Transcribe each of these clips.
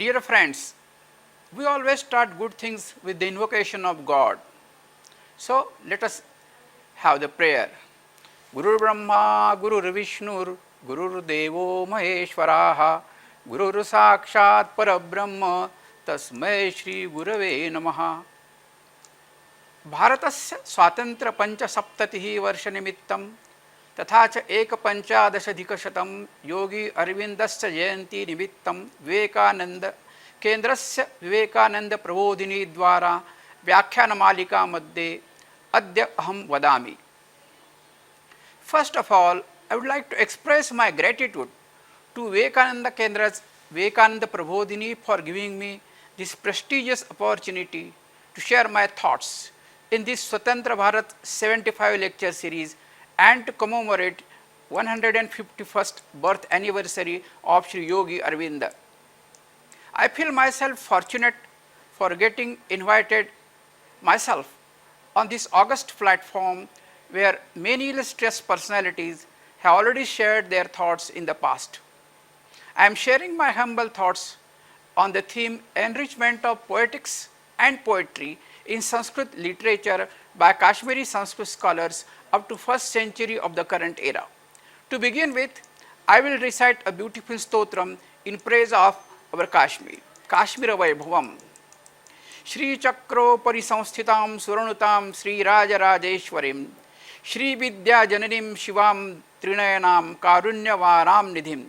Dear friends, we always start good things with the invocation of God. So let us have the prayer. Guru Brahma, Guru Vishnur, Guru Devo Maheshwaraha, Guru Sakshat Parabrahma, Tasmai Shri Gurave Namaha. भारतस्य स्वातंत्र्य पंचसप्ततिः वर्षनिमित्तं तथा च एकपञ्चादशाधिकशतं योगी अरविन्दस्य जयन्ती निमित्तं विवेकानंद केन्द्रस्य विवेकानंद प्रबोधिनी द्वारा व्याख्यानमालिका मध्ये अद्य अहं वदामि. First of all, I would like to express my gratitude to Vivekananda Kendra's Vivekananda Prabodhini for giving me this prestigious opportunity to share my thoughts in this Swatantra Bharat 75 lecture series and to commemorate 151st birth anniversary of Sri Yogi Arvinda. I feel myself fortunate for getting invited myself on this august platform where many illustrious personalities have already shared their thoughts in the past. I am sharing my humble thoughts on the theme Enrichment of Poetics and Poetry in Sanskrit literature by Kashmiri Sanskriti Scholars up to 1st century of the current era. To begin with, I will recite a beautiful stotram in praise of our Kashmir. Kashmira Vaibhavam. Shri Chakro Parisamsthitam Suranutam Sri Rajarajeshwarim Shri Vidya Jananim Shivam Trinayanam Karunyavaram Nidhim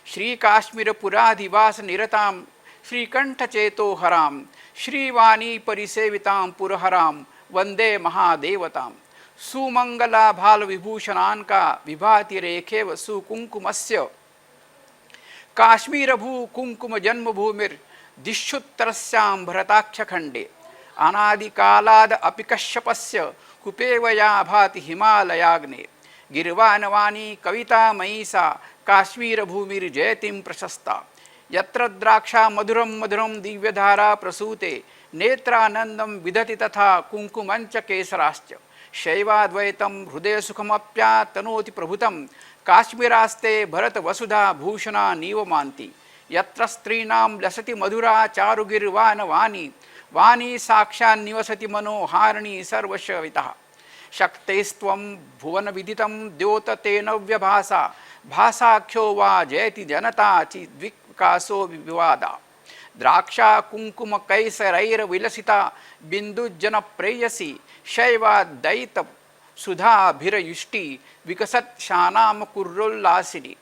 Shri Kashmira Puradhivas Niratam Shri Kantha Cheto Haram Shri Vani Parisevitam Puraharam Vande Mahadevatam Sumangala Bhal Vibhushananka Vibhati Rekhev Sukunkumasya Kashmira Bhu Kunkuma Janma Bhumir Dishuttarasyaam Bharataksha Khande Anadi Kalad Apikashyapasya Kupevaya Bhati Himalayagne Girvanavani Kavita Maisa Kashmira Bhumir Jayatim Prashasta Yatra Draksha Maduram Maduram Divyadhara Prasute Netranandam Vidati Tatha Kunkumancha Kesarascha Shaivadvaitam Hrudaya Sukhamapya Tanoti Prabhutam Kashmiraste Bharata Vasudha Bhushana Nivamanti Yatra Strinam Lasati Madhura Charugirvana Vani Vani Sakshan Nivasati Mano Harani Sarvashavitaha Shaktestvam Bhuvana Viditam Dyota Tenavya Bhasa Bhasakyo Va Jayati Janata Chidvikaso Vivada Draksha Kunkuma Kaisaraira Vilasita Bindu Jana Preyasi Shaiva Daita Sudha Bhira Yushti Vikasat Shanam Kurullasini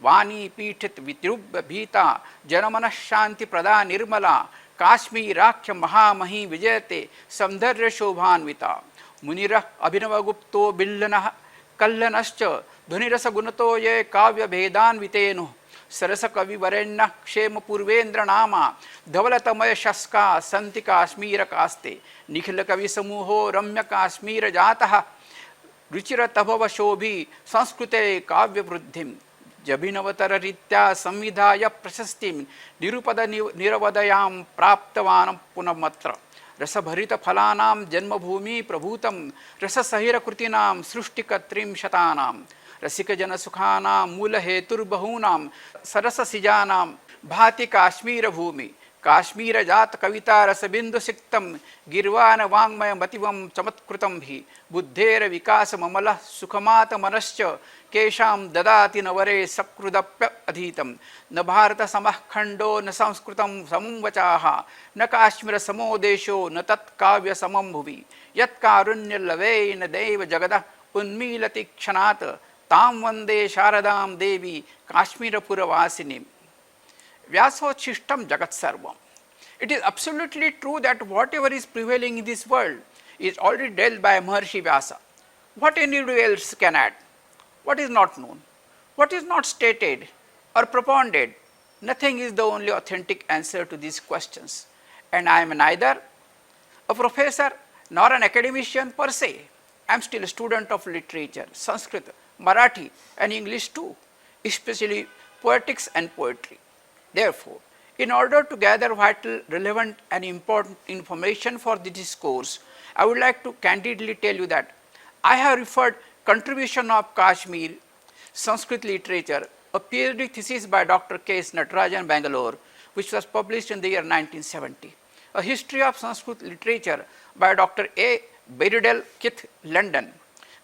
Vani Pitit Vitrubha Bhita Janamana Shanti Prada Nirmala Kashmirakhya Mahamahi Vijayate Samdharya Shobhanvita Munira Abhinavagupto Billanah Kallanascha Dhunirasa Gunato Ye Kavya Bhedan Vitenu Sarasa Kavi Varenna Kshema Purvendra Nama Dhavalatama Shaska Santi Kashmira Kaste Nikhila Kavi Samuho Ramya Kashmira Jataha Ruchira Tabhava Shobhi Sanskrute Kavya Vruddhim Jabhinavatar Ritya Samvidhaya Prasastim Nirupada Niravadayam Praptavanam Punamatra Rasabharita Phalanam Janmabhumi Prabhutam Rasasahira Krutinam Srushtikatrim Shatanam Rasika Janasukhanam Mula Hetur Bahunam Sarasa Sijanam Bhati Kashmira Bhumi Kashmira Jat Kavita Rasabindu Siktam Girvana Vangmaya Mativam Chamatkrutam Bhi Buddhera Vikasa Mamala Sukhamata Manascha Kesham Dadati Navare Sakrudapya Adhitam Na Bharata Samahkhando Na Samskritam Samumvachaha Na Kashmira Samodesho Na Tat Kavya Samambhuvi Yat Karunya Lave Na Deva Jagada Unmilati Kshanata Tam Vande Sharadam Devi Kashmira Puravasinim Vyasochistam Jagat Sarvam. It is absolutely true that whatever is prevailing in this world is already dealt by Maharshi Vyasa. What anybody else can add? What is not known? What is not stated or propounded? Nothing is the only authentic answer to these questions. And I am neither a professor nor an academician per se. I am still a student of literature, Sanskrit, Marathi and English too, especially poetics and poetry. Therefore, in order to gather vital, relevant and important information for the discourse, I would like to candidly tell you that I have referred Contribution of Kashmir Sanskrit Literature, a PhD thesis by Dr. K. S. Natarajan, Bangalore, which was published in the year 1970. A History of Sanskrit Literature by Dr. A. Beridel Kith, London.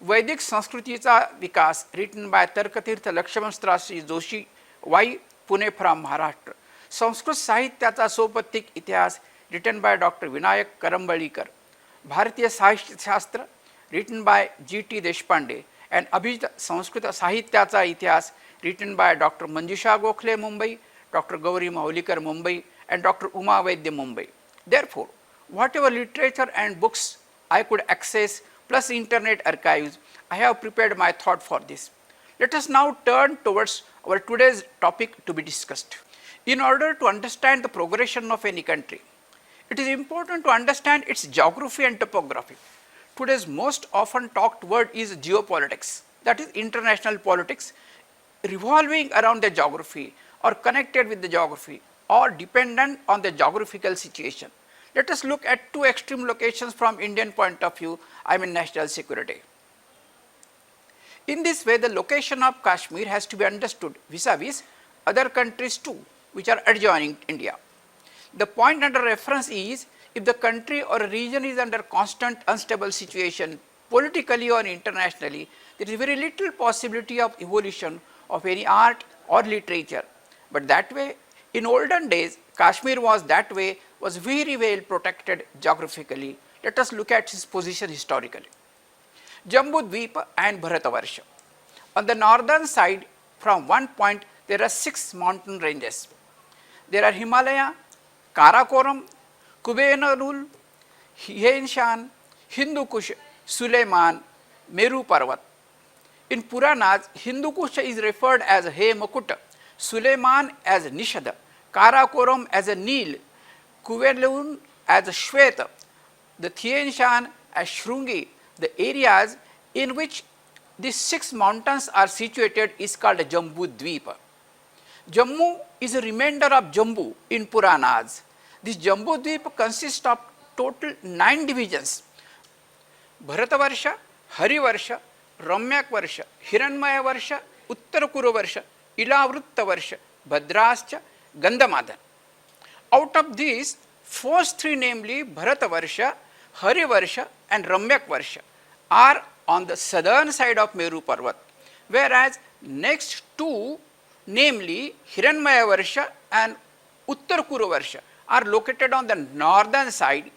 Vedic Sanskritiचा Vikas, written by Tarkatirtha Lakshmanstrasri Joshi, Y, Pune from Maharashtra. Sanskrit Sahityaचा Sopatik Ityas, written by Dr. Vinayak Karambalikar. Bharatiya Sahitya Shastra, written by G.T. Deshpande, and Abhijit Sanskrit Sahityaचा Ityas, written by Dr. Manjusha Gokhale, Mumbai, Dr. Gauri Maulikar, Mumbai, and Dr. Uma Vaidya, Mumbai. Therefore, whatever literature and books I could access, plus internet archives, I have prepared my thought for this. Let us now turn towards our today's topic to be discussed. In order to understand the progression of any country, it is important to understand its geography and topography. Today's most often talked word is geopolitics, that is international politics, revolving around the geography or connected with the geography or dependent on the geographical situation. Let us look at two extreme locations from Indian point of view, I mean national security. In this way, the location of Kashmir has to be understood vis-a-vis other countries too, which are adjoining India. The point under reference is, if the country or a region is under constant unstable situation, politically or internationally, there is very little possibility of evolution of any art or literature. But that way, in olden days, Kashmir was that way, was very well protected geographically. Let us look at his position historically. Jambu Dweep and Bharatavarsha. On the northern side, from one point, there are 6 mountain ranges. There are Himalaya, Karakoram, Kubenarul, Henshan, Hindu Kush, Suleiman, Meru Parvat. In Puranas, Hindu Kush is referred as Hemakuta, Suleiman as Nishada, Karakoram as a Nil, Kuvenlun as a Shweta, the Thienshan as Shrungi. The areas in which these 6 mountains are situated is called Jambu Dweepa. Jammu is a remainder of Jambu in Puranas. This Jambu Dweepa consists of total 9 divisions: Bharatavarsha, Harivarsha, Ramyak Varsha, Hiranmaya Varsha, Uttarakuru Varsha, Ilavritta Varsha, Bhadrascha, Gandhamadan. Out of these, first 3, namely Bharatavarsha, Harivarsha and Ramyak Varsha, are on the southern side of Meru Parvat, whereas next 2, namely Hiranmaya Varsha and Uttarakuru Varsha, are located on the northern side,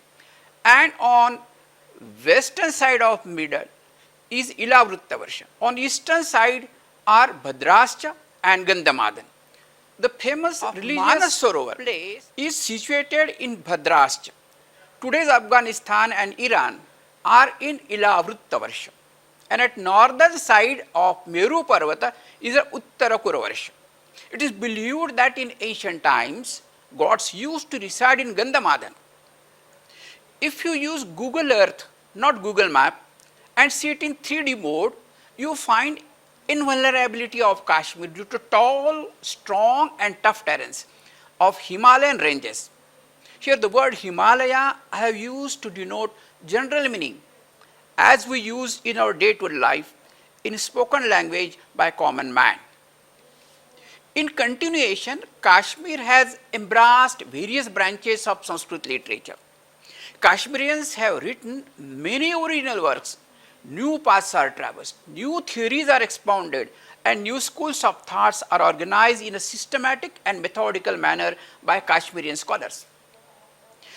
and on western side of middle is Ilavritta Varsha. On eastern side are Bhadrascha and Gandhamadan. The famous religious Manas Sarovar place is situated in Bhadrascha. Today's Afghanistan and Iran are in Ilavritta Varsha. And at northern side of Meru Parvata is Uttarakura Varsha. It is believed that in ancient times, gods used to reside in Gandhamadan. If you use Google Earth, not Google Map, and see it in 3D mode, you find invulnerability of Kashmir due to tall, strong and tough terrains of Himalayan ranges. Here the word Himalaya I have used to denote general meaning as we use in our day-to-day life in spoken language by common man. In continuation, Kashmir has embraced various branches of Sanskrit literature. Kashmirians have written many original works. New paths are traversed, new theories are expounded, and new schools of thoughts are organized in a systematic and methodical manner by Kashmirian scholars.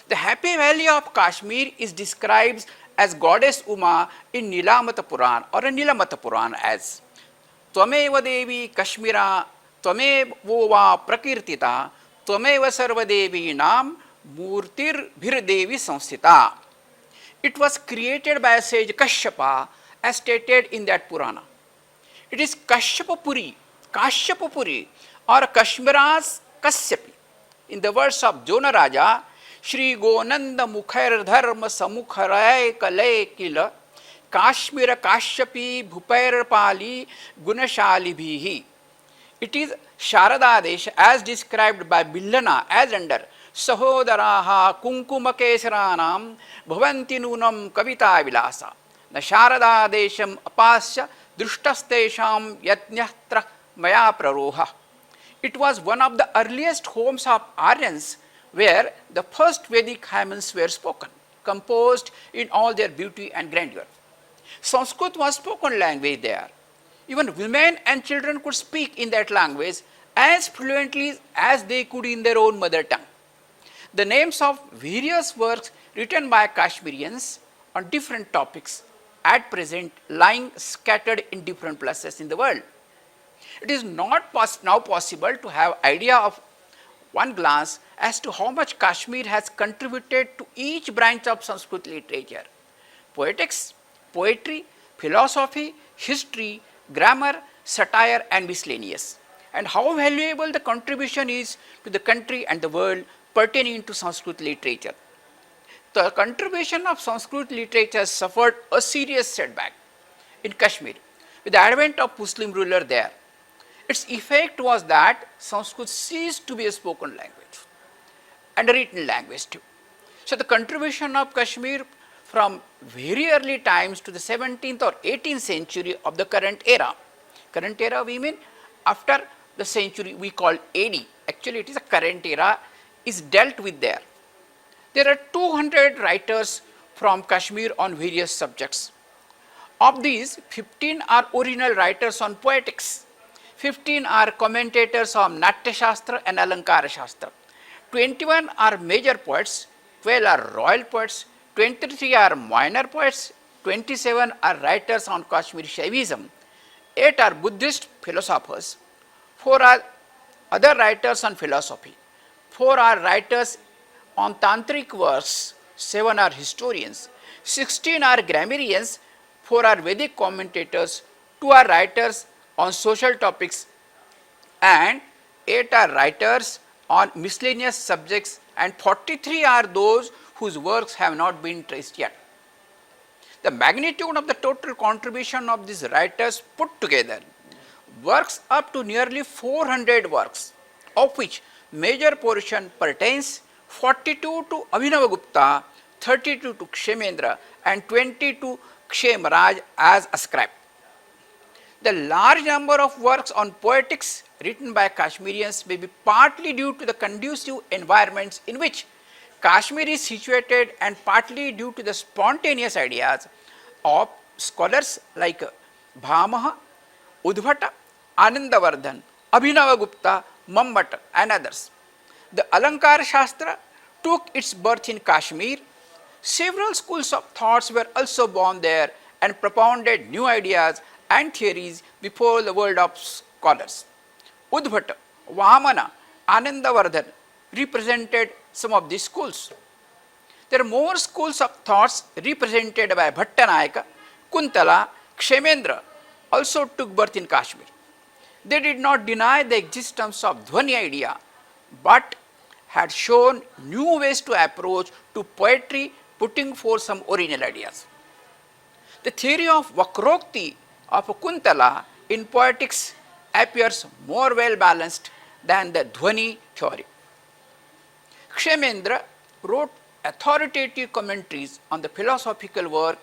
The happy valley of Kashmir is described as goddess Uma in Nilamata Puran or a Nilamata Puran as Tvameva Devi Kashmira, Tvamevova Prakirtita, Tvameva Sarva Devi Nam Murtir Bhir Devi Samsita. It was created by a sage Kashyapa as stated in that Purana. It is Kashyapapuri or Kashmira's Kasyapi. In the words of Jona Raja, Shri Gonanda Mukhair Dharma Samukharay Kalay Kila Kashmira Kashyapi Bhupair Pali Gunashali Bhihi. It is Sharada Desh as described by Billana as under Sahodaraha Kunkumakesharanam Bhavanti Nunam Kavita Vilasa. The Sharada Desham Apasya Društastesham Yatnyatra Maya Praroha. It was one of the earliest homes of Aryans where the first Vedic hymns were spoken, composed in all their beauty and grandeur. Sanskrit was spoken language there. Even women and children could speak in that language as fluently as they could in their own mother tongue. The names of various works written by Kashmirians on different topics at present lying scattered in different places in the world. It is not now possible to have idea of one glance as to how much Kashmir has contributed to each branch of Sanskrit literature: poetics, poetry, philosophy, history, grammar, satire and miscellaneous, and how valuable the contribution is to the country and the world pertaining to Sanskrit literature. The contribution of Sanskrit literature suffered a serious setback in Kashmir with the advent of Muslim ruler there. Its effect was that Sanskrit ceased to be a spoken language and a written language too. So the contribution of Kashmir from very early times to the 17th or 18th century of the current era we mean after the century we call AD, actually it is a current era, is dealt with there. There are 200 writers from Kashmir on various subjects. Of these, 15 are original writers on poetics, 15 are commentators on Natya Shastra and Alankara Shastra, 21 are major poets, 12 are royal poets, 23 are minor poets, 27 are writers on Kashmiri Shaivism, 8 are Buddhist philosophers, 4 are other writers on philosophy, 4 are writers on tantric works, 7 are historians, 16 are grammarians, 4 are Vedic commentators, 2 are writers on social topics, and 8 are writers on miscellaneous subjects, and 43 are those whose works have not been traced yet. The magnitude of the total contribution of these writers put together works up to nearly 400 works, of which major portion pertains 42 to Abhinavagupta, 32 to Kshemendra and 20 to Kshemaraj as ascribed. The large number of works on poetics written by Kashmirians may be partly due to the conducive environments in which Kashmir is situated and partly due to the spontaneous ideas of scholars like Bhamaha, Udbhata, Anandavardhan, Abhinavagupta, Mambat and others. The Alankara Shastra took its birth in Kashmir. Several schools of thoughts were also born there and propounded new ideas and theories before the world of scholars. Udbhata, Vamana, Anandavardhan represented some of these schools. There are more schools of thoughts represented by Bhattanayaka, Kuntala, Kshemendra also took birth in Kashmir. They did not deny the existence of Dhvani idea, but had shown new ways to approach to poetry, putting forth some original ideas. The theory of Vakrokti of Kuntala in poetics appears more well balanced than the Dhvani theory. Kshemendra wrote authoritative commentaries on the philosophical work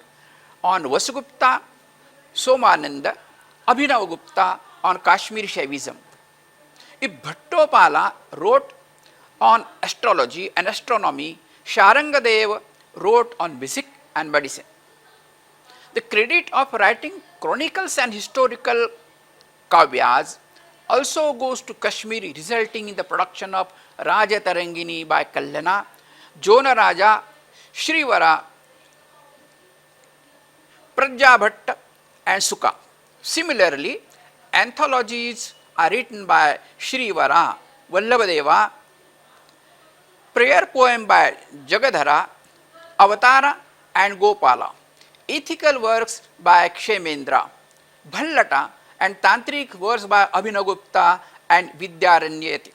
on Vasugupta, Somananda, Abhinavagupta on Kashmiri Shaivism. If Bhattopala wrote on astrology and astronomy, Sharangadeva wrote on music and medicine. The credit of writing chronicles and historical kavyas also goes to Kashmiri, resulting in the production of Raja Tarangini by Kalyana, Jona Raja, Shrivara, Prajabhatta and Sukha. Similarly, anthologies are written by Shrivara, Vallabhadeva, prayer poem by Jagadhara, Avatara and Gopala, ethical works by Kshemendra, Bhallata and tantric works by Abhinavagupta and Vidyaranyeti.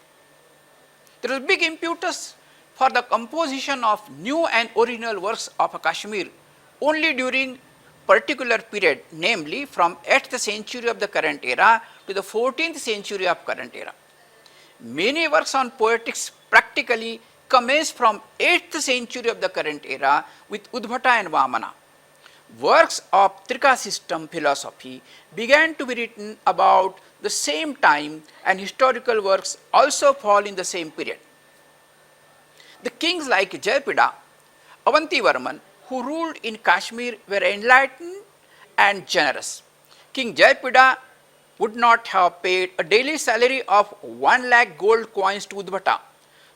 There is big impetus for the composition of new and original works of Kashmir only during particular period, namely from 8th century of the current era to the 14th century of current era. Many works on poetics practically commence from 8th century of the current era with Udbhata and Vamana. Works of Trika system philosophy began to be written about the same time and historical works also fall in the same period. The kings like Jayapada, Avantivarman, who ruled in Kashmir, were enlightened and generous. King Jayapada would not have paid a daily salary of 1 lakh gold coins to Udbhata,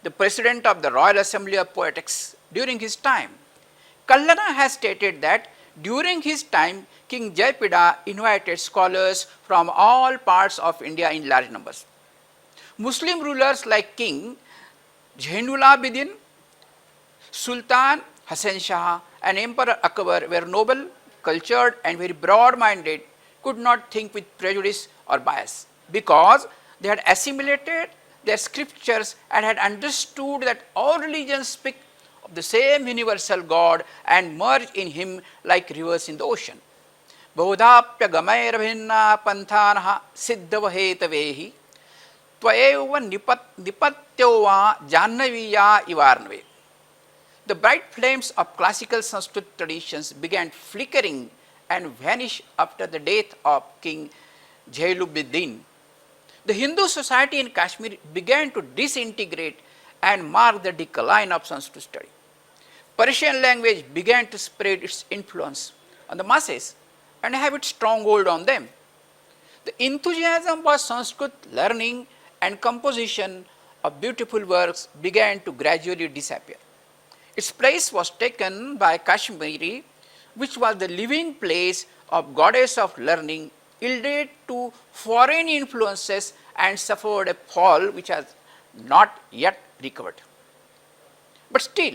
the president of the Royal Assembly of Poetics, during his time. Kallana has stated that during his time, King Jayapada invited scholars from all parts of India in large numbers. Muslim rulers like King Zainul Abidin, Sultan Hassan Shah, and Emperor Akbar were noble, cultured, and very broad-minded, could not think with prejudice or bias, because they had assimilated their scriptures and had understood that all religions speak of the same universal God and merge in Him like rivers in the ocean. Bodhapya gamairabhinna panthanaha siddhavahetavehi tvayeva nipatyova jannaviya ivarnave. The bright flames of classical Sanskrit traditions began flickering and vanished after the death of King Jailuddin. The Hindu society in Kashmir began to disintegrate and mark the decline of Sanskrit study. Persian language began to spread its influence on the masses and have its stronghold on them. The enthusiasm for Sanskrit learning and composition of beautiful works began to gradually disappear. Its place was taken by Kashmiri, which was the living place of goddess of learning, yielded to foreign influences and suffered a fall which has not yet recovered. But still,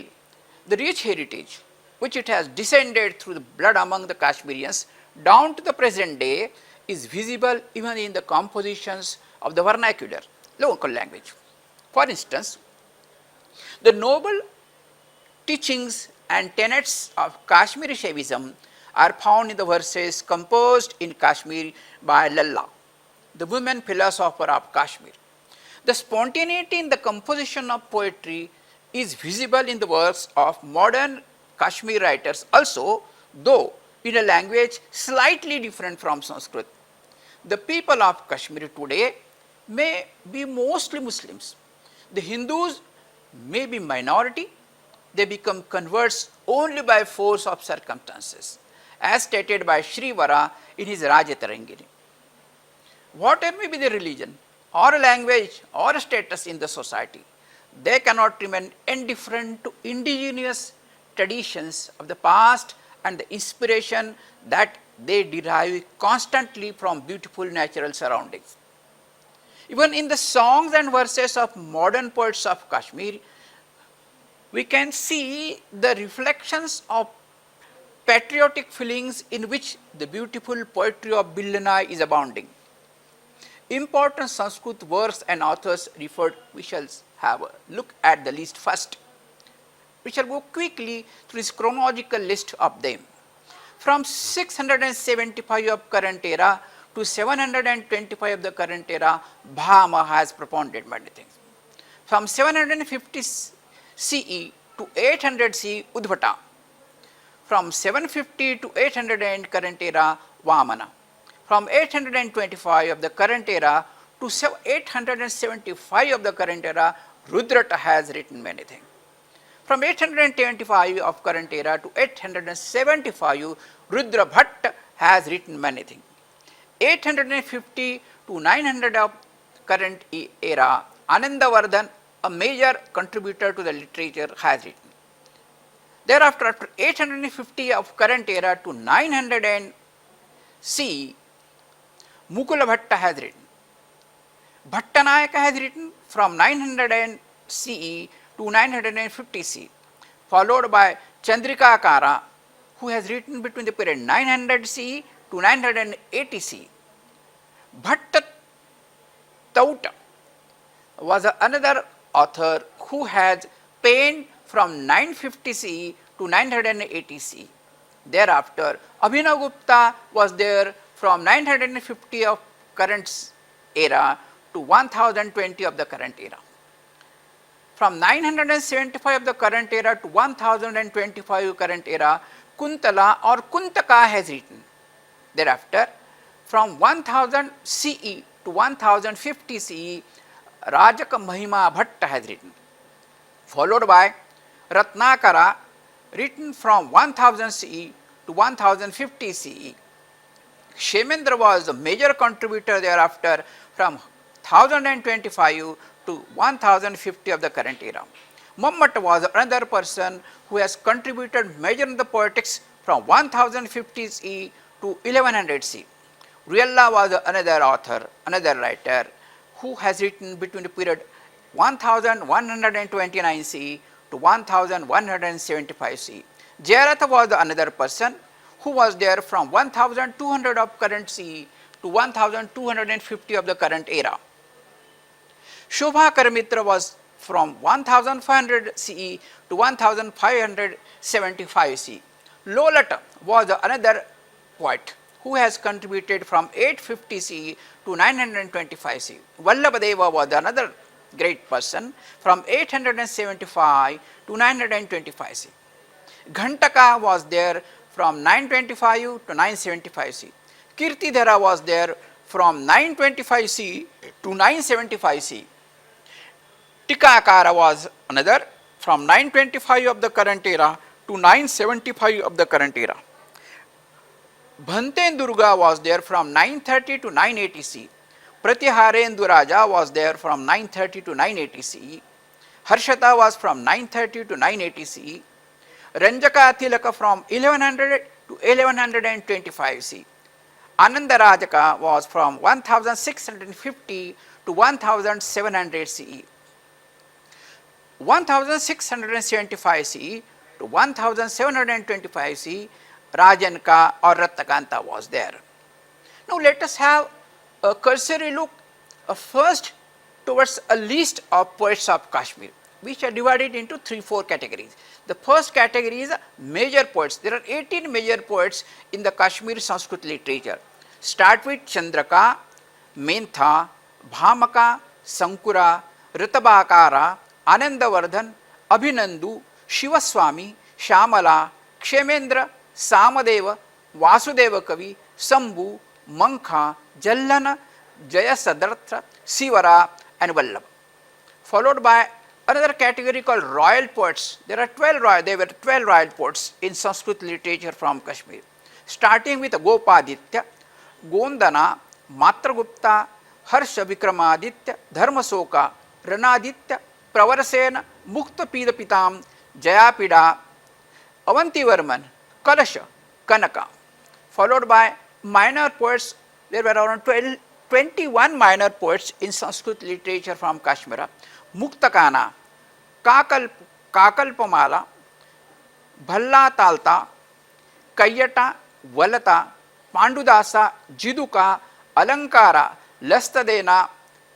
the rich heritage which it has descended through the blood among the Kashmirians down to the present day is visible even in the compositions of the vernacular, local language. For instance, the noble teachings and tenets of Kashmiri Shaivism are found in the verses composed in Kashmir by Lalla, the women philosopher of Kashmir. The spontaneity in the composition of poetry is visible in the works of modern Kashmir writers also, though in a language slightly different from Sanskrit. The people of Kashmir today may be mostly Muslims. The Hindus may be minority. They become converts only by force of circumstances, as stated by Sri Vara in his Rajatarangini. Whatever may be the religion or language or status in the society, they cannot remain indifferent to indigenous traditions of the past and the inspiration that they derive constantly from beautiful natural surroundings. Even in the songs and verses of modern poets of Kashmir, we can see the reflections of patriotic feelings in which the beautiful poetry of Billanai is abounding. Important Sanskrit works and authors referred, we shall have a look at the list first. We shall go quickly through this chronological list of them. From 675 of current era to 725 of the current era, Bhama has propounded many things. From 750 CE to 800 CE, Udbhata. From 750 to 800 and current era, Vamana. From 825 of the current era to 875 of the current era, Rudrata has written many things. From 825 of current era to 875, Rudra Bhatt has written many things. 850 to 900 of current era, Anandavardhan, a major contributor to the literature, has written. Thereafter, after 850 of current era to 900 CE, Mukula Bhatta has written. Bhattanayaka has written from 900 CE to 950 CE, followed by Chandrika Akara, who has written between the period 900 CE to 980 CE. Bhatta Tauta was another author who has penned from 950 CE to 980 CE. Thereafter, Abhinav Gupta was there from 950 of current era to 1020 of the current era. From 975 of the current era to 1025 current era, Kuntala or Kuntaka has written. Thereafter, from 1000 CE to 1050 CE, Rajaka Mahima Bhatta has written, followed by Ratnakara, written from 1000 CE to 1050 CE. Kshemendra was the major contributor thereafter from 1025 to 1050 of the current era. Mammat was another person who has contributed major in the poetics from 1050 CE to 1100 CE. Ruella was another author, another writer who has written between the period 1129 CE to 1175 CE. Jayaratha was another person who was there from 1200 of current CE to 1250 of the current era. Shobhakar Mitra was from 1500 CE to 1575 CE. Lolata was another poet who has contributed from 850 CE to 925 CE. Vallabhadeva was another great person from 875 to 925 CE. Ghantaka was there from 925 to 975 CE. Kirtidhara was there from 925 CE to 975 CE. Tikakara was another from 925 of the current era to 975 of the current era. Bhantendurga was there from 930 to 980 CE. Pratiharenduraja was there from 930 to 980 CE. Harshata was from 930 to 980 CE. Ranjaka Tilaka from 1100 to 1125 CE. Anandarajaka was from 1650 to 1700 CE. 1675 CE to 1725 CE, Rajanka or Rattakanta was there. Now let us have a cursory look first towards a list of poets of Kashmir, which are divided into 3-4 categories. The first category is major poets. There are 18 major poets in the Kashmiri Sanskrit literature. Start with Chandraka, Mentha, Bhamaka, Sankura, Ritabakara, Anandavardhan, Abhinandu, Shivaswami, Shamala, Kshemendra, Samadeva, Vasudeva Kavi, Sambhu, Mankha, Jallana, Jayasadartha, Sivara and Vallabha. Followed by another category called royal poets. There were 12 royal poets in Sanskrit literature from Kashmir. Starting with Gopaditya, Gondana, Matragupta, Harsha Vikramaditya, Dharmasoka, Ranaditya, Pravarasena, Mukta Pidapitam, Jayapida, Avantivarman, Kalasha, Kanaka. Followed by minor poets. There were around 21 minor poets in Sanskrit literature from Kashmir. Muktakana, Kakalpamala, Bhalla Talta, Kayata, Valata, Pandudasa, Jiduka, Alankara, Lastadena,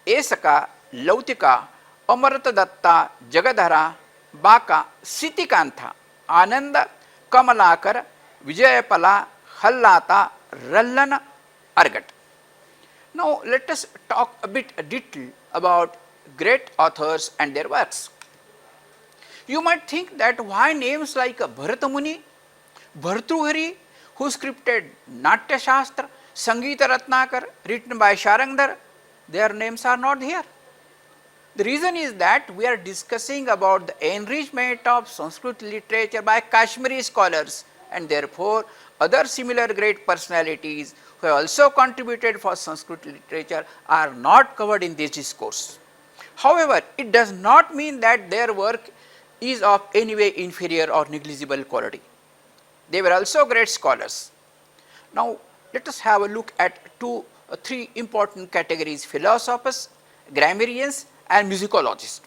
Esaka, Lautika, Amarata Datta, Jagadhara, Baka, Sitikantha, Ananda, Kamalakar, Vijayapala, Hallata, Rallana, Argat. Now let us talk a bit detail about great authors and their works. You might think that why names like Bharatamuni, Bhartruhari, who scripted Natya Shastra, Sangeeta Ratnakar, written by Sharangdhar, their names are not here. The reason is that we are discussing about the enrichment of Sanskrit literature by Kashmiri scholars, and therefore other similar great personalities who have also contributed for Sanskrit literature are not covered in this discourse. However, it does not mean that their work is of any way inferior or negligible quality. They were also great scholars. Now let us have a look at three important categories: philosophers, grammarians and musicologists.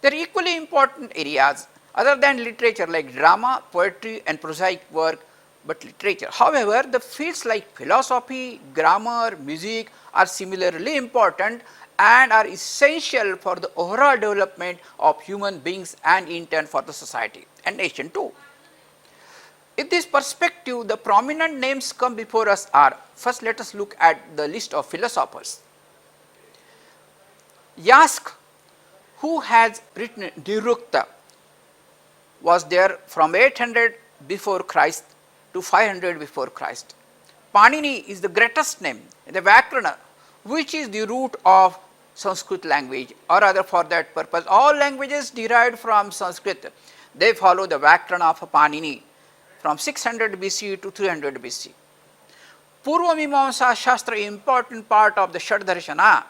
They are equally important areas other than literature like drama, poetry and prosaic work, but literature. However, the fields like philosophy, grammar, music are similarly important and are essential for the overall development of human beings and in turn for the society and nation too. In this perspective, the prominent names come before us are: first let us look at the list of philosophers. Yask, who has written Nirukta, was there from 800 before Christ to 500 before Christ. Panini is the greatest name, the Vyakarana, which is the root of Sanskrit language, or rather for that purpose all languages derived from Sanskrit, they follow the Vyakarana of Panini from 600 BC to 300 BC. Purva Mimamsa Shastra, important part of the Shaddarshana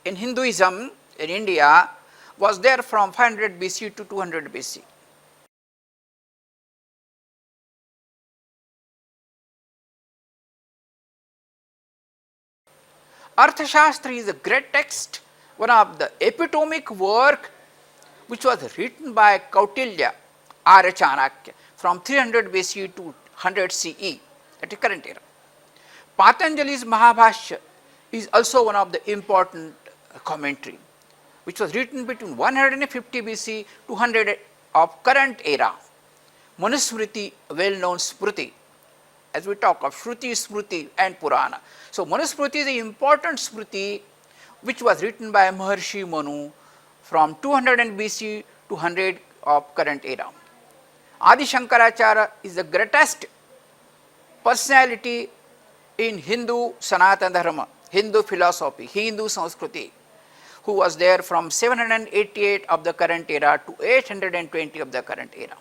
in Hinduism in India, was there from 500 BC to 200 BC. Arthashastra is a great text, one of the epitomic work which was written by Kautilya Arya Chanakya from 300 BC to 100 CE at the current era. Patanjali's Mahabhashya is also one of the important commentary which was written between 150 BC to 100 of current era. Manusmriti, well known Smriti, as we talk of Shruti, Smriti and Purana. So Manusmriti is an important Smriti which was written by Maharshi Manu from 200 BC to 100 of current era. Adi Shankaracharya is the greatest personality in Hindu Sanatana Dharma, Hindu philosophy, Hindu Sanskriti, who was there from 788 of the current era to 820 of the current era.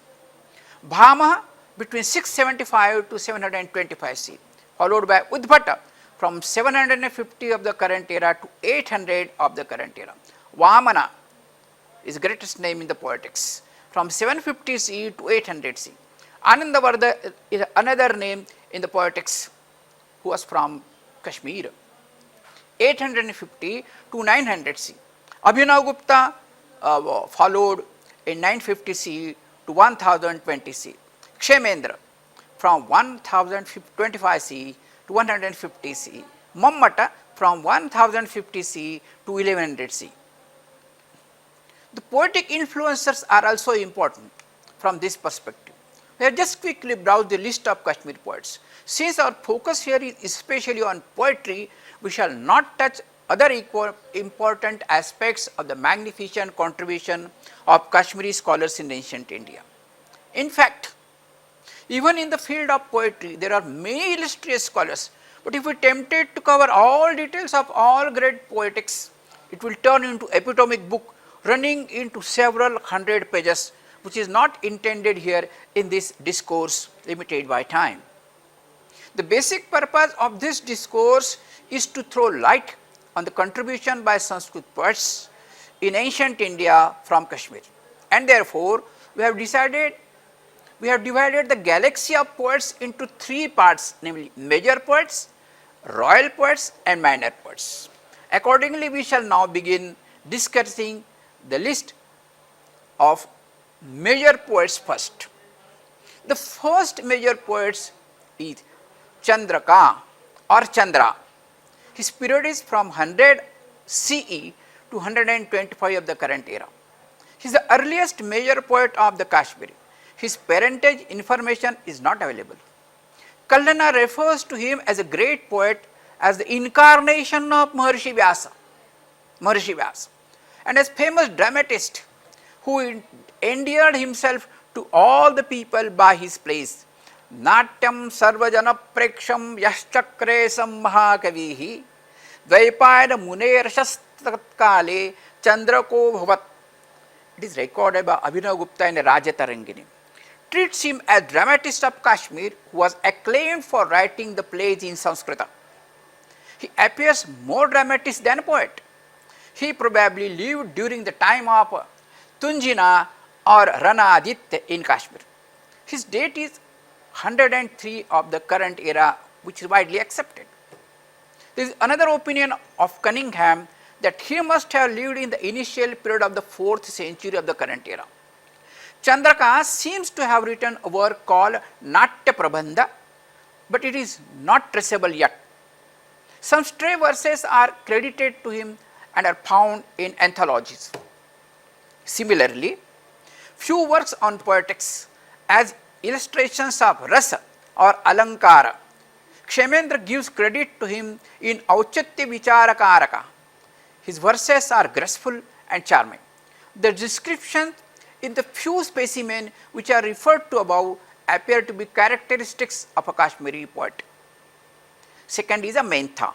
Bhama between 675 to 725 CE, followed by Udbhata from 750 of the current era to 800 of the current era. Vamana is the greatest name in the Poetics from 750 CE to 800 CE. Anandavardha is another name in the Poetics who was from Kashmir, 850 to 900 CE. Abhinavgupta followed in 950 CE to 1020 CE. Kshemendra from 1025 CE to 150 CE. Mammata from 1050 CE to 1100 CE. The poetic influencers are also important from this perspective. We have just quickly browsed the list of Kashmiri poets. Since our focus here is especially on poetry, we shall not touch other important aspects of the magnificent contribution of Kashmiri scholars in ancient India. In fact, even in the field of poetry, there are many illustrious scholars, but if we tempted to cover all details of all great poetics, it will turn into epitomic book running into several hundred pages, which is not intended here in this discourse limited by time. The basic purpose of this discourse is to throw light on the contribution by Sanskrit poets in ancient India from Kashmir, and therefore we have divided the galaxy of poets into three parts, namely major poets, royal poets and minor poets. Accordingly, we shall now begin discussing the list of major poets first. The first major poet is Chandraka or Chandra. His period is from 100 CE to 125 of the current era. He is the earliest major poet of the Kashmir. His parentage information is not available. Kallana refers to him as a great poet, as the incarnation of Maharshi Vyasa, and as famous dramatist who endeared himself to all the people by his plays. Natyam sarvajana preksham yaschakresam mahakavihi dvaipayana munershastakale chandrako bhavat. It is recorded by Abhinavgupta in Rajatarangini. Treats him as dramatist of Kashmir who was acclaimed for writing the plays in Sanskrit. He appears more dramatist than a poet. He probably lived during the time of Tunjina or Rana Aditya in Kashmir. His date is 103 of the current era, which is widely accepted. There is another opinion of Cunningham that he must have lived in the initial period of the 4th century of the current era. Chandraka seems to have written a work called Natya Prabandha, but it is not traceable yet. Some stray verses are credited to him and are found in anthologies. Similarly, few works on poetics as illustrations of rasa or alankara, Kshemendra gives credit to him in Auchatya Vicharakaraka. His verses are graceful and charming. The descriptions in the few specimens which are referred to above appear to be characteristics of a Kashmiri poet. Second is a Mentha.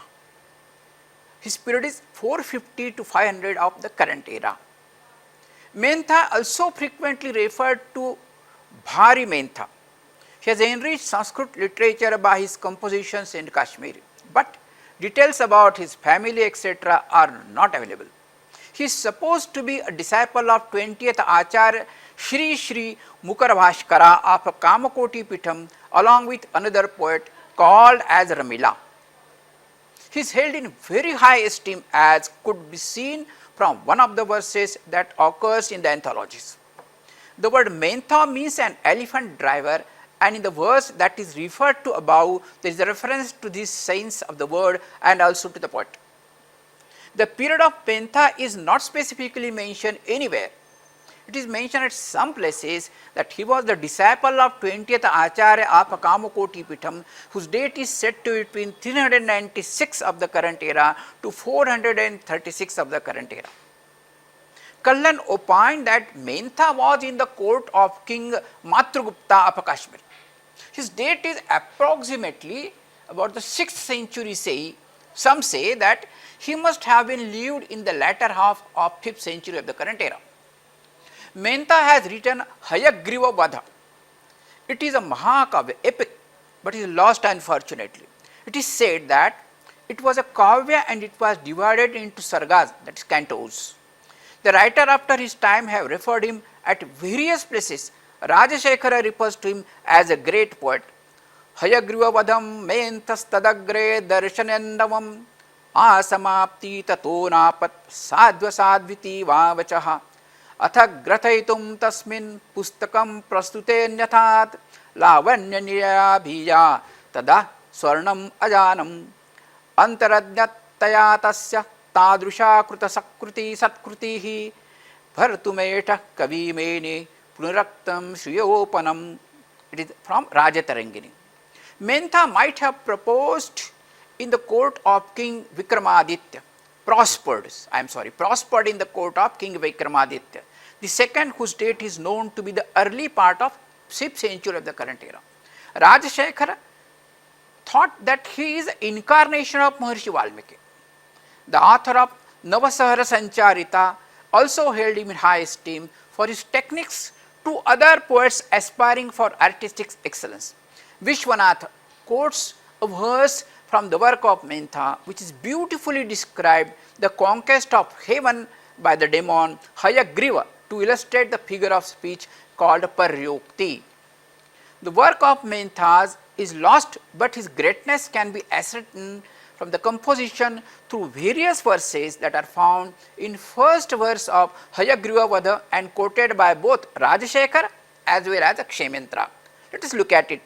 His period is 450 to 500 of the current era. Mentha also frequently referred to Bhari Mentha. He has enriched Sanskrit literature by his compositions in Kashmir, but details about his family etc. are not available. He is supposed to be a disciple of 20th Acharya Sri Mukund Bhalerao of Kamakoti Pitham along with another poet called as Ramila. He is held in very high esteem as could be seen from one of the verses that occurs in the anthologies. The word Mentha means an elephant driver, and in the verse that is referred to above there is a reference to this sense of the word and also to the poet. The period of Mentha is not specifically mentioned anywhere. It is mentioned at some places that he was the disciple of 20th Acharya of Kamakoti Pitham, whose date is set to between 396 of the current era to 436 of the current era. Kallan opined that Mentha was in the court of King Matrugupta of Kashmir. His date is approximately about the 6th century. Some say that he must have been lived in the latter half of 5th century of the current era. Mentha has written Hayagriva Vadha. It is a Mahakavya epic, but is lost unfortunately. It is said that it was a kavya and it was divided into sargas, that is cantos. The writer after his time have referred him at various places. Rajashekara refers to him as a great poet. Hayagriva Vadham Menthas Tadagre Darshanendavam Asamapti Tatonapat Sadva Sadviti Vavachaha अथ ग्रथयितुं तस्मिन् पुस्तकं प्रस्तुतेऽन्यथात् लावण्यनिरयाभिया तदा स्वर्णम् अजानम् अन्तरज्ञतया तस्य तादृशा कृतसकृति सत्कृतिः भर्तुमेषः कविमेने पुनरक्तं श्रियोपनम्. It is from Rajatarangini. Mentha might have proposed in the court of King Vikramaditya, prospered in the court of King Vikramaditya, the second whose date is known to be the early part of 6th century of the current era. Rajashekara thought that he is the incarnation of Maharshi Valmiki. The author of Navasahara Sancharita also held him in high esteem for his techniques to other poets aspiring for artistic excellence. Vishwanath quotes a verse from the work of Mentha, which is beautifully described the conquest of heaven by the demon Hayagriva to illustrate the figure of speech called Paryukti. The work of Mentha is lost, but his greatness can be ascertained from the composition through various verses that are found in first verse of Hayagriva Vadha and quoted by both Rajashekara as well as Kshementra. Let us look at it.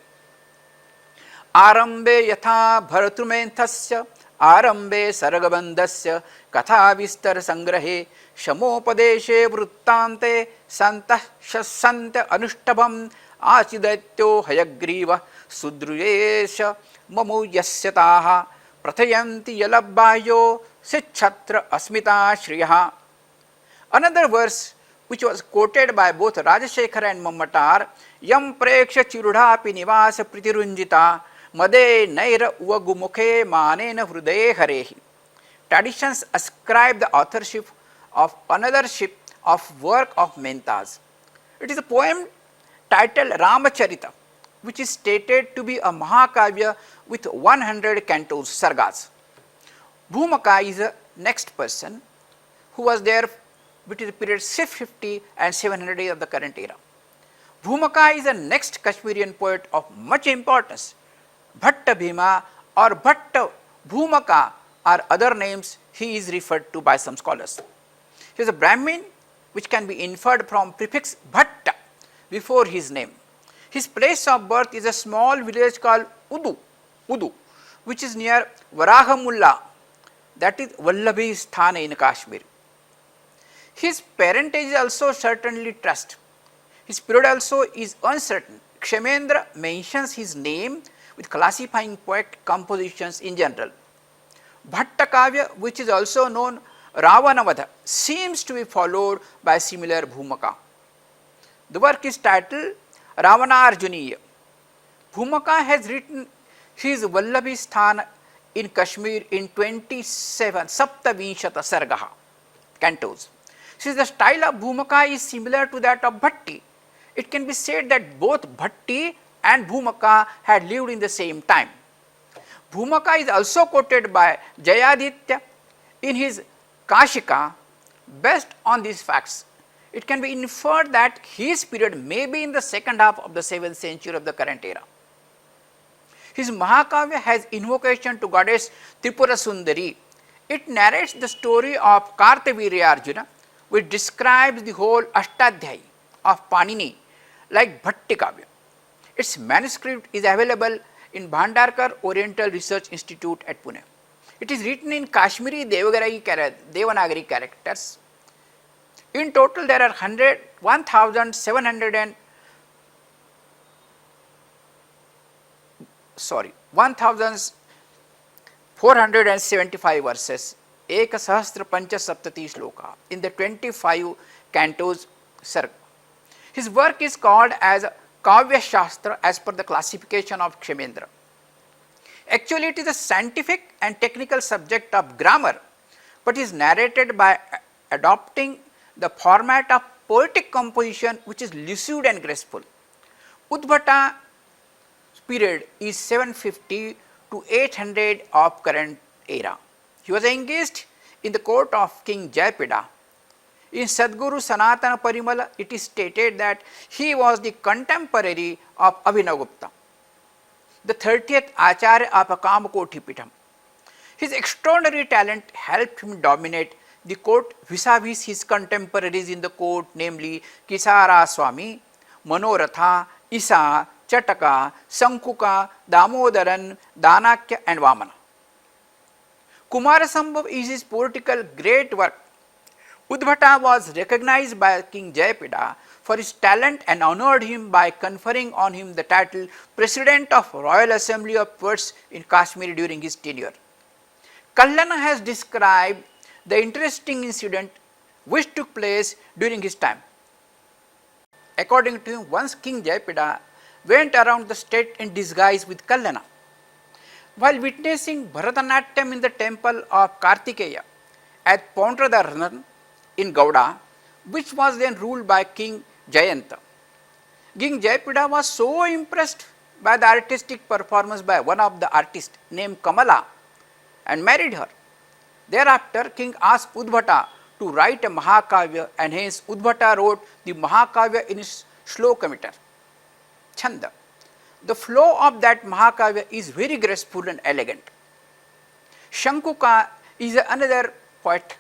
आरंभे यथा भरतृमेन्थस्य आरंभे सर्गबन्धस्य कथा विस्तर संग्रहे शमोपदेशे वृत्तान्ते सन्तः शस्सन्त अनुष्टभम् आचिदैत्यो हयग्रीवः सुद्रुयेश ममूयस्यताः प्रथयन्ति यलब्बाह्यो सिच्छत्र अस्मिता श्रियः. Another verse which was quoted by both Rajashekara and Mammatar, yam preksha chirudapi nivasa pritirunjita Made Naira Uvagumukhe Manena Hrudaye Harehi. Traditions ascribe the authorship of another ship of work of Menthas. It is a poem titled Ramacharita, which is stated to be a Mahakavya with 100 cantos, sargas. Bhumaka is the next person who was there between the period 650 and 700 of the current era. Bhumaka is the next Kashmirian poet of much importance. Bhatta Bhima or Bhatta Bhumaka are other names he is referred to by some scholars. He is a Brahmin which can be inferred from prefix Bhatta before his name. His place of birth is a small village called Udu, which is near Varahamulla, that is Vallabhi Sthana in Kashmir. His parentage is also certainly trust. His period also is uncertain. Kshemendra mentions his name with classifying poet compositions in general. Bhatta Kavya, which is also known Ravanavadha, seems to be followed by similar Bhumaka. The work is titled Ravanarjuniya. Bhumaka has written his Vallabhi Sthana in Kashmir in 27 Saptavinshata Sargaha cantos. Since the style of Bhumaka is similar to that of Bhatti, it can be said that both Bhatti and Bhumaka had lived in the same time. Bhumaka is also quoted by Jayaditya in his Kashika. Based on these facts, it can be inferred that his period may be in the second half of the 7th century of the current era. His Mahakavya has invocation to goddess Tripura Sundari. It narrates the story of Kartavirya Arjuna, which describes the whole Ashtadhyayi of Panini like Bhatti Kavya. Its manuscript is available in Bhandarkar Oriental Research Institute at Pune. It is written in Kashmiri Devanagari characters. In total, there are 1475 verses, Ekasahasra Panchasaptati Shloka in the 25 cantos. His work is called as Kavya Shastra as per the classification of Kshemendra. Actually, it is a scientific and technical subject of grammar, but is narrated by adopting the format of poetic composition, which is lucid and graceful. Udbhata period is 750 to 800 of current era. He was engaged in the court of King Jayapida. In Sadguru Sanatana Parimala, it is stated that he was the contemporary of Abhinavgupta, the 30th Acharya of Kamakoti Pitham. His extraordinary talent helped him dominate the court vis-a-vis his contemporaries in the court, namely Kisara Swami, Manoratha, Isa, Chataka, Sankuka, Damodaran, Danakya and Vamana. Kumarasambhav is his political great work. Udbhata was recognized by King Jayapida for his talent and honored him by conferring on him the title President of Royal Assembly of Poets in Kashmir during his tenure. Kallana has described the interesting incident which took place during his time. According to him, once King Jayapida went around the state in disguise with Kallana. While witnessing Bharatanatyam in the temple of Kartikeya at Pontradaran in Gauda, which was then ruled by King Jayanta, King Jayapida was so impressed by the artistic performance by one of the artists named Kamala and married her. Thereafter, King asked Udbhata to write a Mahakavya, and hence Udbhata wrote the Mahakavya in his shloka meter, Chanda. The flow of that Mahakavya is very graceful and elegant. Shankuka is another poet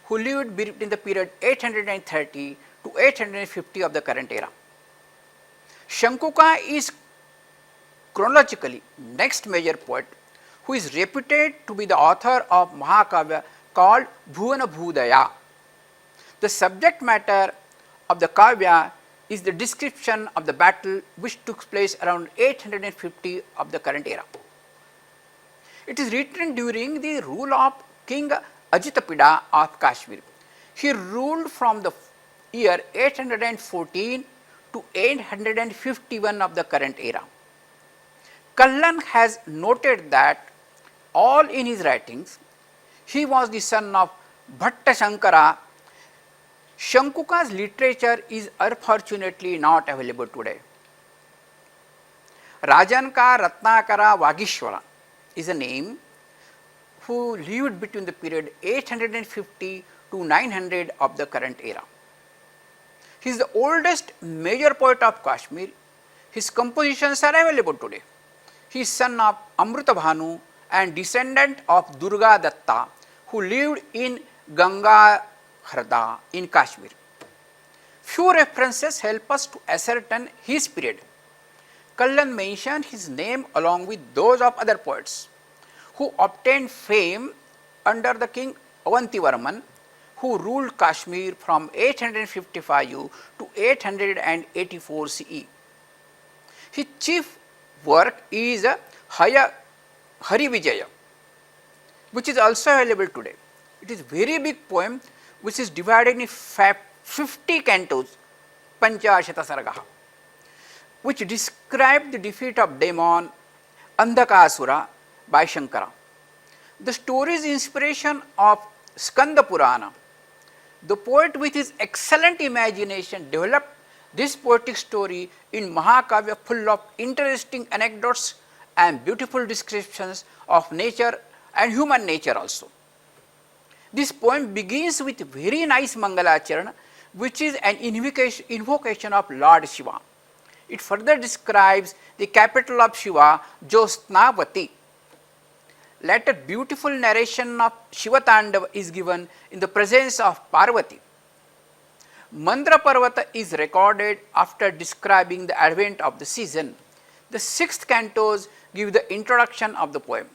who lived between the period 830 to 850 of the current era. Shankuka is chronologically next major poet who is reputed to be the author of Mahakavya called Bhuvana Bhudaya. The subject matter of the Kavya is the description of the battle which took place around 850 of the current era. It is written during the rule of King Ajitapida of Kashmir. He ruled from the year 814 to 851 of the current era. Kallan has noted that all in his writings, he was the son of Bhatta Shankara. Shankuka's literature is unfortunately not available today. Rajanka Ratnakara Vagishwara is a name who lived between the period 850 to 900 of the current era. He is the oldest major poet of Kashmir. His compositions are available today. He is son of Amruta Bhanu and descendant of Durga Datta, who lived in Ganga Harda in Kashmir. Few references help us to ascertain his period. Kallan mentioned his name along with those of other poets who obtained fame under the king Avantivarman, who ruled Kashmir from 855 to 884 CE. His chief work is Hari Vijaya, which is also available today. It is a very big poem which is divided in 50 cantos, Panchashata Sargaha, which describe the defeat of demon Andhakasura by Shankara. The story's inspiration of Skanda Purana. The poet with his excellent imagination developed this poetic story in Mahakavya full of interesting anecdotes and beautiful descriptions of nature and human nature also. This poem begins with very nice Mangalacharana, which is an invocation of Lord Shiva. It further describes the capital of Shiva, Josnavati. Later beautiful narration of Shiva Tandava is given in the presence of Parvati. Mandra Parvata is recorded after describing the advent of the season. The sixth cantos give the introduction of the poem.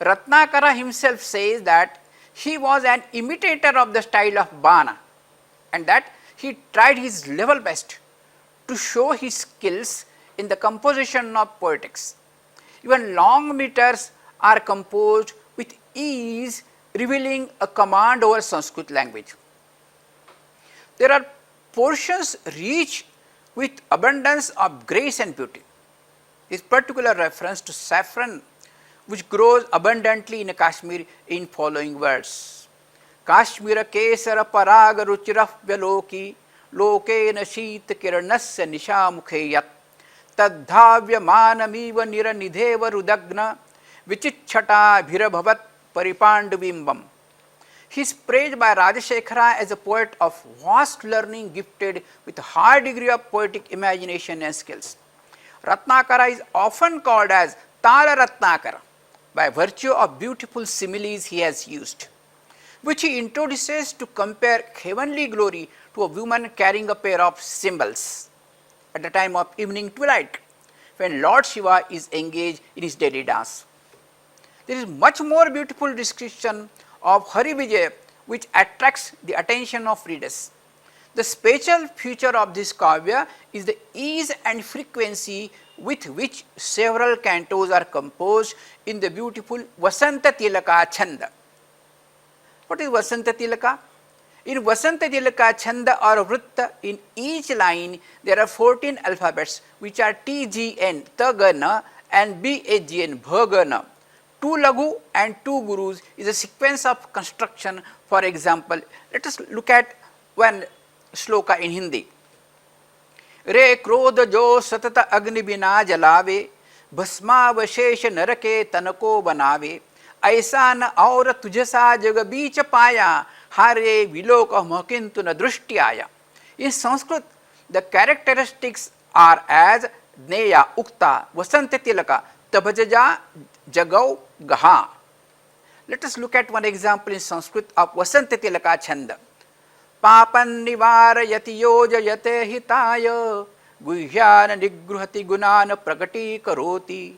Ratnakara himself says that he was an imitator of the style of Bana and that he tried his level best to show his skills in the composition of poetics. Even long meters are composed with ease, revealing a command over Sanskrit language. There are portions rich with abundance of grace and beauty. This particular reference to saffron, which grows abundantly in Kashmir, in following words. Kashmira kesara paraga ruchirah vyaloki lokena sheet kiranasya nishamukhe yat tadhavya manamiva niranidheva rudagna vichichata bhirabhavat paripandavimbam. He is praised by Rajashekhara as a poet of vast learning, gifted with a high degree of poetic imagination and skills. Ratnakara is often called as Tala Ratnakara by virtue of beautiful similes he has used, which he introduces to compare heavenly glory to a woman carrying a pair of cymbals at the time of evening twilight, when Lord Shiva is engaged in his daily dance. There is much more beautiful description of Hari Vijay which attracts the attention of readers. The special feature of this kavya is the ease and frequency with which several cantos are composed in the beautiful Vasanta Tilaka Chanda. What is Vasanta Tilaka? In Vasanta Tilaka Chanda or Vritta, in each line there are 14 alphabets which are TGN, Tagana, and BHGN, Bhagana. 2 Lagu and 2 Gurus is a sequence of construction. For example, let us look at one shloka in Hindi. Re krodha jo satata agni bina jalave, भस्मावशेष नरके तनको बनावे, ऐसा न और तुझसा जग बीच पाया, हारे विलोक किंतु न दृष्टि आया. In Sanskrit, the characteristics are as Jneya, Ukta, Vasanta Tilaka, Tabhajaja, Jagau, Gaha. Let us look at one example in Sanskrit of Vasanta Tilaka Chanda. Papan nivarayati yojayate hitaya, guhyana nigruhati gunana pragati karoti,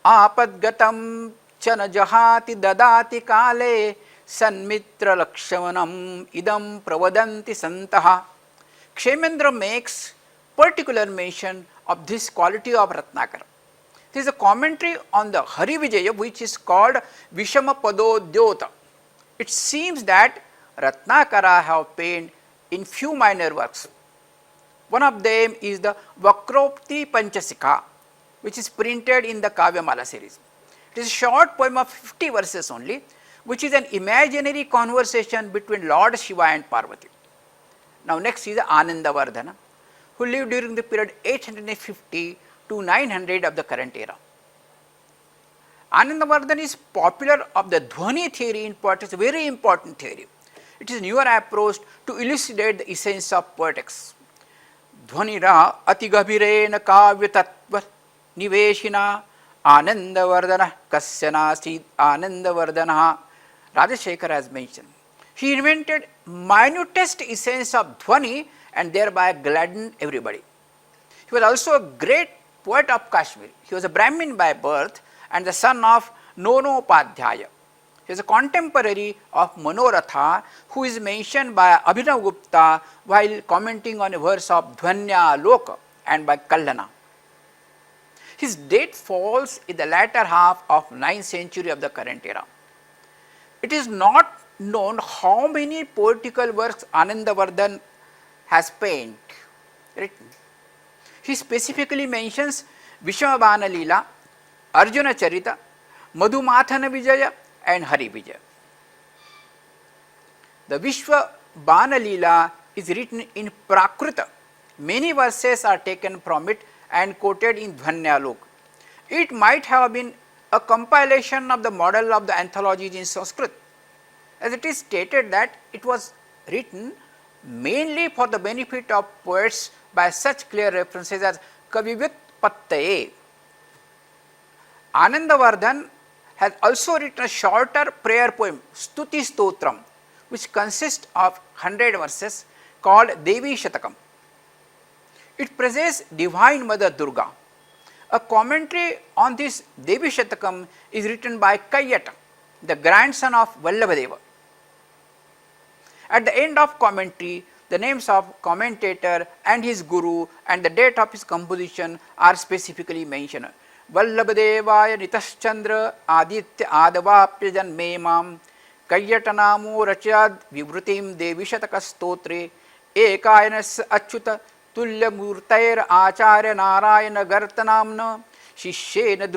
apadgatam chana jahati dadati kale, sanmitra lakshavanam idam pravadanti santaha. Kshemendra makes particular mention of this quality of Ratnakara. This is a commentary on the Hari Vijaya, which is called Vishama Padodyota. It seems that Ratnakara have penned in few minor works. One of them is the Vakropti Panchasika, which is printed in the Kavyamala series. It is a short poem of 50 verses only, which is an imaginary conversation between Lord Shiva and Parvati. Now next is Anandavardhana, who lived during the period 850 to 900 of the current era. Anandavardhana is popular of the Dhvani theory in poetics, a very important theory. It is a newer approach to elucidate the essence of poetics. Dhvanira atigabhirena kavya tattva niveshina Anandavardhana kasyana sid Anandavardhana. Rajashekhara has mentioned. He invented minutest essence of Dhvani and thereby gladdened everybody. He was also a great poet of Kashmir. He was a Brahmin by birth and the son of Nonopadhyaya. He is a contemporary of Manoratha, who is mentioned by Abhinav Gupta while commenting on a verse of Dhvanya Loka and by Kallana. His date falls in the latter half of 9th century of the current era. It is not known how many poetical works Anandavardhana has penned, written. He specifically mentions Vishamabana Leela, Arjuna Charita, Madhumathana Vijaya, and Hari Vijay. The Vishwa Bana Leela is written in Prakrita. Many verses are taken from it and quoted in Dhvanyalok. It might have been a compilation of the model of the anthologies in Sanskrit, as it is stated that it was written mainly for the benefit of poets by such clear references as Kavivit Pattaye. Anandavardhan has also written a shorter prayer poem, Stuti Stotram, which consists of 100 verses, called Devi Shatakam. It praises Divine Mother Durga. A commentary on this Devi Shatakam is written by Kayyata, the grandson of Vallabhadeva. At the end of commentary, the names of commentator and his guru and the date of his composition are specifically mentioned. Vallabhadevaya Nitaschandra Aditya Adavapya Janmemam Kayyatanamo Rachad Vivrutim Devi Shataka Stotre Ekayanas Achyuta Tulya Murtair Acharya Narayana Gartanamna Shishena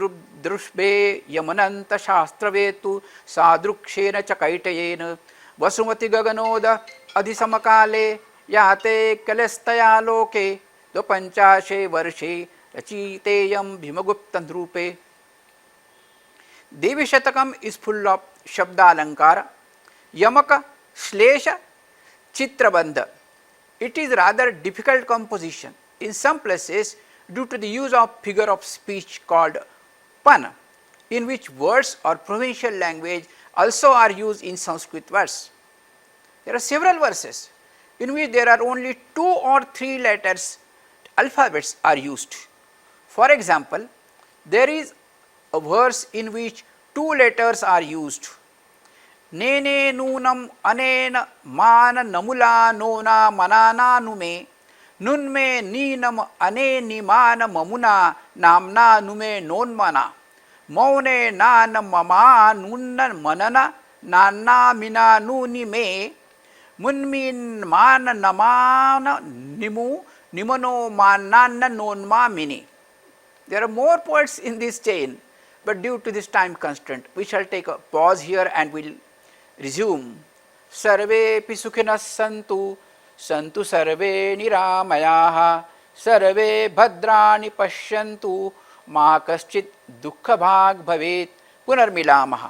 Drushbe Yamananta Shastravetu Sadrukshena Chakaitayena Vasumati Gaganoda Adhisamakale Yate Kalestaya Loke Dopanchashe Varshe Rachiteyam Bhimaguptan Drupe. Devi Shatakam is full of Shabda Alankara, Yamaka, Shlesha, Chitrabandha. It is rather difficult composition in some places due to the use of figure of speech called pan, in which words or provincial language also are used in Sanskrit verse. There are several verses in which there are only 2 or 3 letters, alphabets are used. For example, there is a verse in which 2 letters are used. Nene nunam anena mana namula nona manana nume nunme ninam aneni mana mamuna namna nume nonmana maune nana mama nunna manana nana mina nuni me munmin mana namana nimu nimano manana nonma mini. There are more poets in this chain, but due to this time constraint, we shall take a pause here and we will resume. Sarve pisukhinas santu, santu sarve niramayaha, sarve bhadrani pashyantu, ma kaschit dukkha bhag bhavet, punarmilamaha.